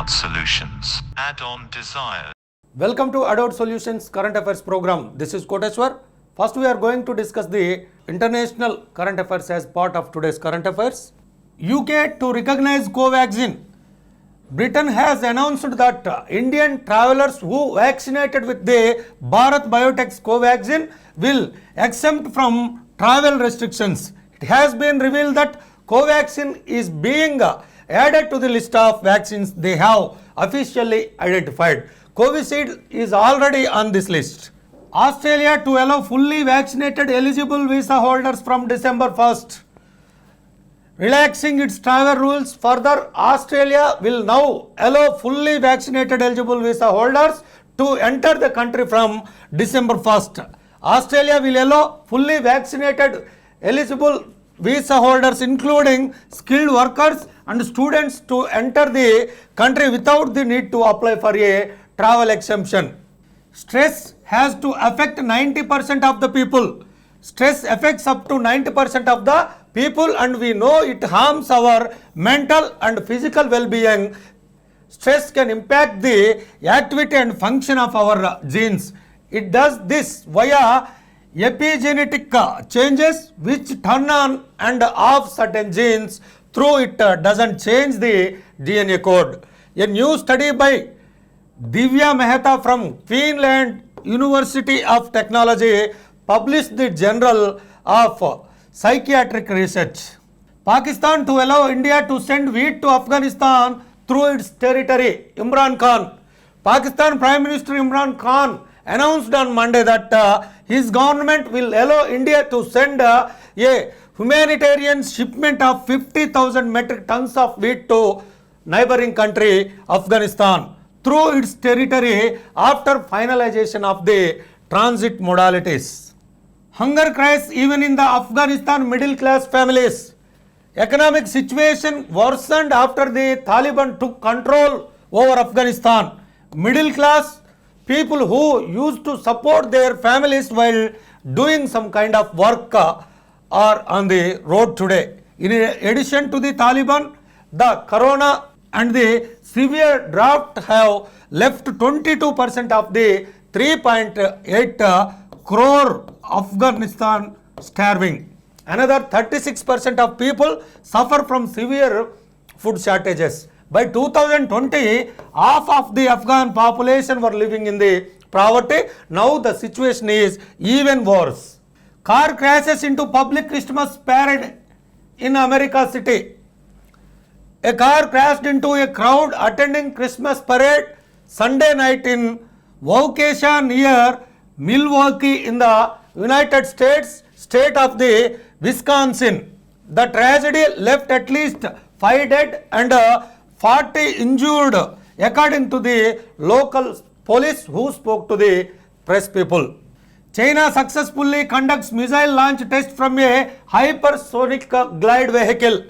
Adult Solutions. Add-on desires. Welcome to Adult Solutions Current Affairs program. This is Koteshwar. First we are going to discuss the international current affairs as part of today's current affairs. UK to recognize Covaxin. Britain has announced that Indian travellers who vaccinated with the Bharat Biotech's Covaxin will exempt from travel restrictions. It has been revealed that Covaxin is being added to the list of vaccines they have officially identified. Covishield is already on this list. Australia to allow fully vaccinated eligible visa holders from December 1st. Relaxing its travel rules further, Australia will now allow fully vaccinated eligible visa holders to enter the country from December 1st. Australia will allow fully vaccinated eligible visa holders including skilled workers and students to enter the country without the need to apply for a travel exemption. Stress has to affect 90% of the people. Stress affects up to 90% of the people and we know it harms our mental and physical well-being. Stress can impact the activity and function of our genes. It does this via epigenetic changes which turn on and off certain genes, through it doesn't change the DNA code. A new study by Divya Mehta from Queensland University of Technology published the Journal of Psychiatric Research. Pakistan to allow India to send wheat to Afghanistan through its territory. Imran Khan. Pakistan Prime Minister Imran Khan announced on Monday that his government will allow India to send a humanitarian shipment of 50,000 metric tons of wheat to neighboring country Afghanistan through its territory after finalization of the transit modalities. Hunger cries even in the Afghanistan middle class families. Economic situation worsened after the Taliban took control over Afghanistan. Middle class people who used to support their families while doing some kind of work are on the road today. In addition to the Taliban, the corona and the severe drought have left 22% of the 3.8 crore Afghanistan starving. Another 36% of people suffer from severe food shortages. By 2020, half of the Afghan population were living in the poverty. Now the situation is even worse. Car crashes into public Christmas parade in America City. A car crashed into a crowd attending Christmas parade Sunday night in Waukesha near Milwaukee in the United States, state of the Wisconsin. The tragedy left at least 5 dead and 40 injured, according to the local police who spoke to the press people. China successfully conducts missile launch test from a hypersonic glide vehicle.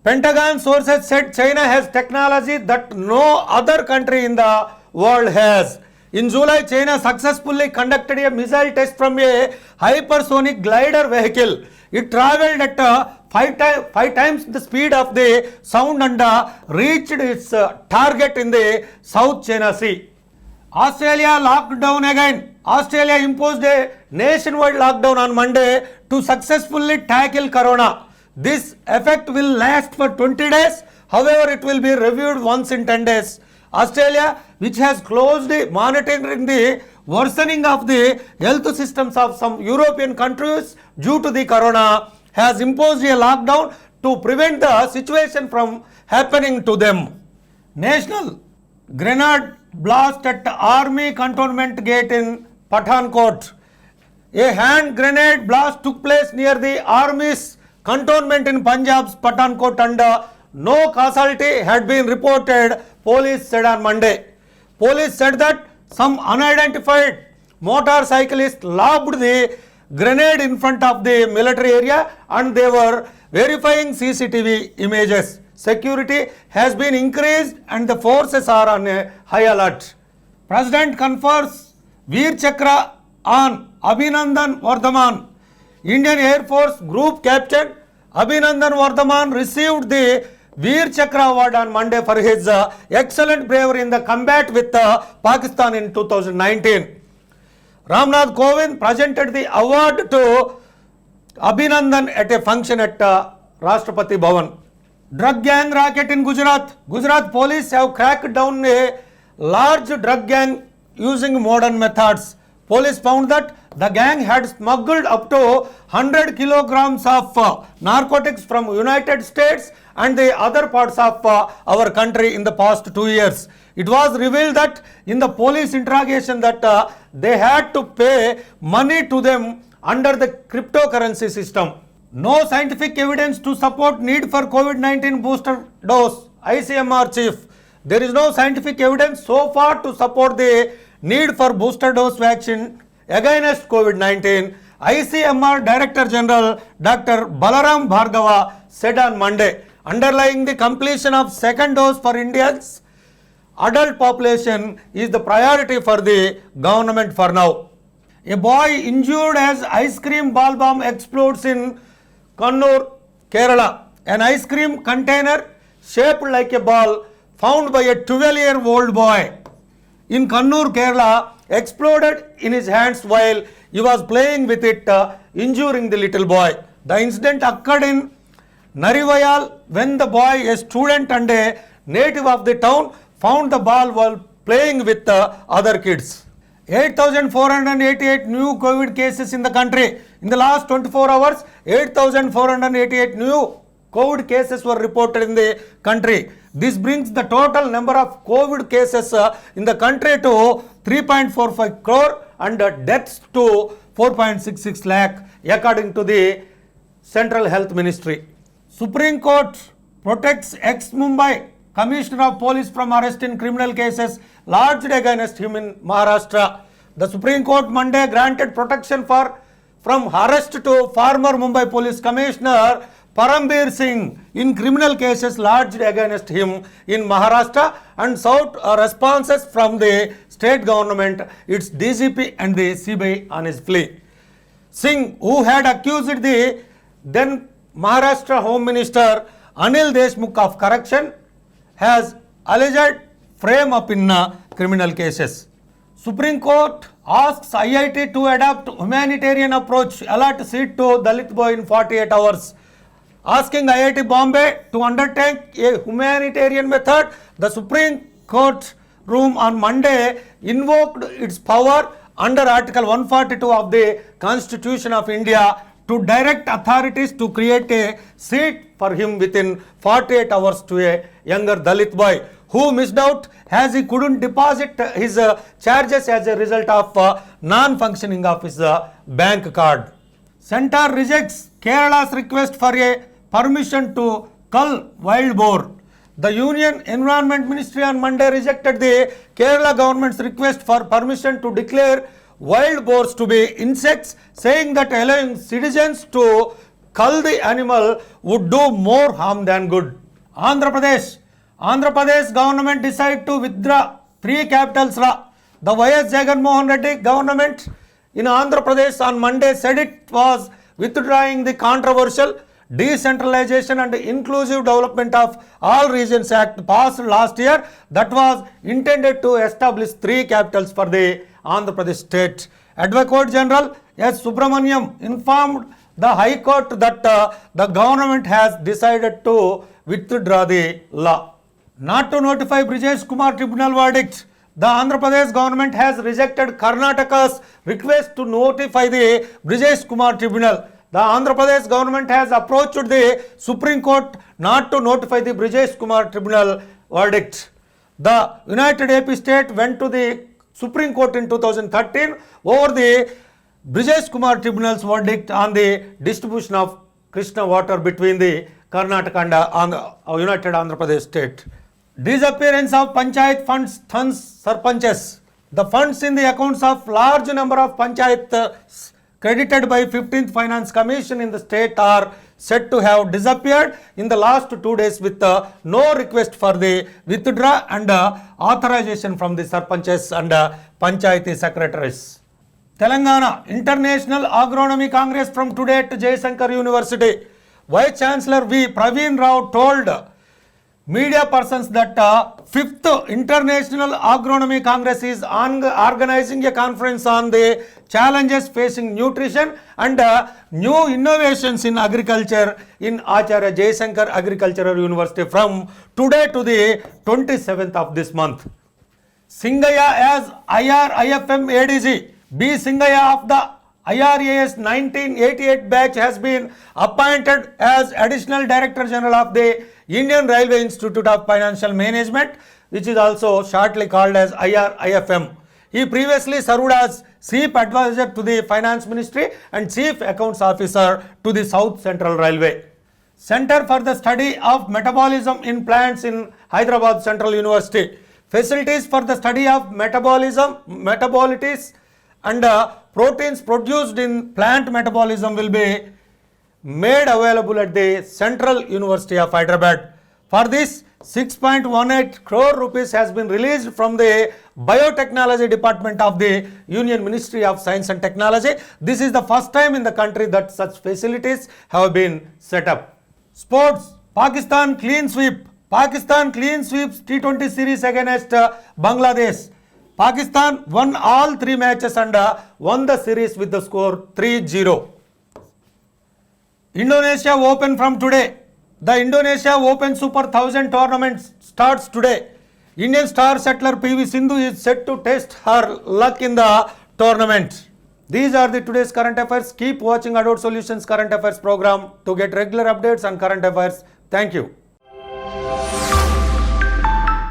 Pentagon sources said China has technology that no other country in the world has. In July, China successfully conducted a missile test from a hypersonic glider vehicle. It travelled at 5 times the speed of the sound and reached its target in the South China Sea. Australia locked down again. Australia imposed a nationwide lockdown on Monday to successfully tackle corona. This effect will last for 20 days. However, it will be reviewed once in 10 days. Australia, which has closely monitoring the worsening of the health systems of some European countries due to the corona, has imposed a lockdown to prevent the situation from happening to them. National grenade blast at Army Cantonment Gate in Pathankot. A hand grenade blast took place near the Army's cantonment in Punjab's Pathankot and no casualty had been reported, police said on Monday. Police said that some unidentified motorcyclists lobbed the grenade in front of the military area and they were verifying CCTV images. Security has been increased and the forces are on a high alert. President confers Veer Chakra on Abhinandan Vardhaman. Indian Air Force Group Captain Abhinandan Vardhaman received the Veer Chakra Award on Monday for his excellent bravery in the combat with Pakistan in 2019. Ramnath Kovind presented the award to Abhinandan at a function at Rashtrapati Bhavan. Drug gang racket in Gujarat. Gujarat police have cracked down a large drug gang using modern methods. Police found that the gang had smuggled up to 100 kilograms of narcotics from United States and the other parts of our country in the past 2 years. It was revealed that in the police interrogation that they had to pay money to them under the cryptocurrency system. No scientific evidence to support need for COVID-19 booster dose, ICMR chief. There is no scientific evidence so far to support the need for booster dose vaccine against COVID-19, ICMR Director General Dr. Balaram Bhargava said on Monday, underlying the completion of second dose for India's adult population is the priority for the government for now. A boy injured as ice cream ball bomb explodes in Kannur, Kerala. An ice cream container shaped like a ball found by a 12-year-old boy in Kannur, Kerala exploded in his hands while he was playing with it, injuring the little boy. The incident occurred in Narivayal when the boy, a student and a native of the town, found the ball while playing with other kids. 8,488 new COVID cases in the country. In the last 24 hours, 8,488 new COVID cases were reported in the country. This brings the total number of COVID cases in the country to 3.45 crore and deaths to 4.66 lakh according to the Central Health Ministry. Supreme Court protects ex-Mumbai Commissioner of Police from arrest in criminal cases lodged against him in Maharashtra. The Supreme Court Monday granted protection from arrest to former Mumbai Police Commissioner Parambir Singh in criminal cases lodged against him in Maharashtra and sought responses from the state government, its DGP and the CBI on his plea. Singh, who had accused the then Maharashtra Home Minister Anil Deshmukh of corruption, has alleged frame up in criminal cases. Supreme Court asks IIT to adopt humanitarian approach, allot seat to Dalit boy in 48 hours. Asking IIT Bombay to undertake a humanitarian method, the Supreme Court room on Monday invoked its power under Article 142 of the Constitution of India to direct authorities to create a seat for him within 48 hours to a younger Dalit boy who missed out as he couldn't deposit his charges as a result of non-functioning of his bank card. Centre rejects Kerala's request for a permission to cull wild boar. The Union Environment Ministry on Monday rejected the Kerala government's request for permission to declare wild boars to be insects, saying that allowing citizens to cull the animal would do more harm than good. Andhra Pradesh government decided to withdraw 3 capitals law. The YS Jagan Mohan Reddy government in Andhra Pradesh on Monday said it was withdrawing the controversial Decentralization and Inclusive Development of All Regions Act passed last year that was intended to establish 3 capitals for the Andhra Pradesh state. Advocate General S. Subramaniam informed the High Court that the government has decided to withdraw the law. Not to notify Brijesh Kumar Tribunal verdict. The Andhra Pradesh government has rejected Karnataka's request to notify the Brijesh Kumar Tribunal. The Andhra Pradesh government has approached the Supreme Court not to notify the Brijesh Kumar Tribunal verdict. The United AP state went to the Supreme Court in 2013 over the Brijesh Kumar Tribunal's verdict on the distribution of Krishna water between the Karnataka and United Andhra Pradesh state. Disappearance of Panchayat funds thuns sarpanches. The funds in the accounts of large number of panchayats credited by 15th Finance Commission in the state are said to have disappeared in the last 2 days with no request for the withdrawal and authorization from the sarpanches and panchayati secretaries. Telangana International Agronomy Congress from today at Jayasankar University. Vice Chancellor V. Praveen Rao told media persons that 5th International Agronomy Congress is organizing a conference on the challenges facing nutrition and new innovations in agriculture in Acharya Jayasankar Agricultural University from today to the 27th of this month. Singaya as IRIFM ADG. B. Singaya of the IRAS 1988 batch has been appointed as Additional Director General of the Indian Railway Institute of Financial Management, which is also shortly called as IRIFM. He previously served as Chief Advisor to the Finance Ministry and Chief Accounts Officer to the South Central Railway. Center for the Study of Metabolism in Plants in Hyderabad Central University. Facilities for the study of metabolism, metabolites and proteins produced in plant metabolism will be made available at the Central University of Hyderabad. For this, 6.18 crore rupees has been released from the Biotechnology Department of the Union Ministry of Science and Technology. This is the first time in the country that such facilities have been set up. Sports, Pakistan clean sweep. Pakistan clean sweeps T20 series against Bangladesh. Pakistan won all 3 matches and won the series with the score 3-0. Indonesia Open from today. The Indonesia Open Super 1000 tournament starts today. Indian star settler PV Sindhu is set to test her luck in the tournament. These are the today's current affairs. Keep watching Adult Solutions Current Affairs program to get regular updates on current affairs. Thank you.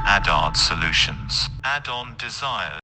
Add-on Solutions. Add-on Desires.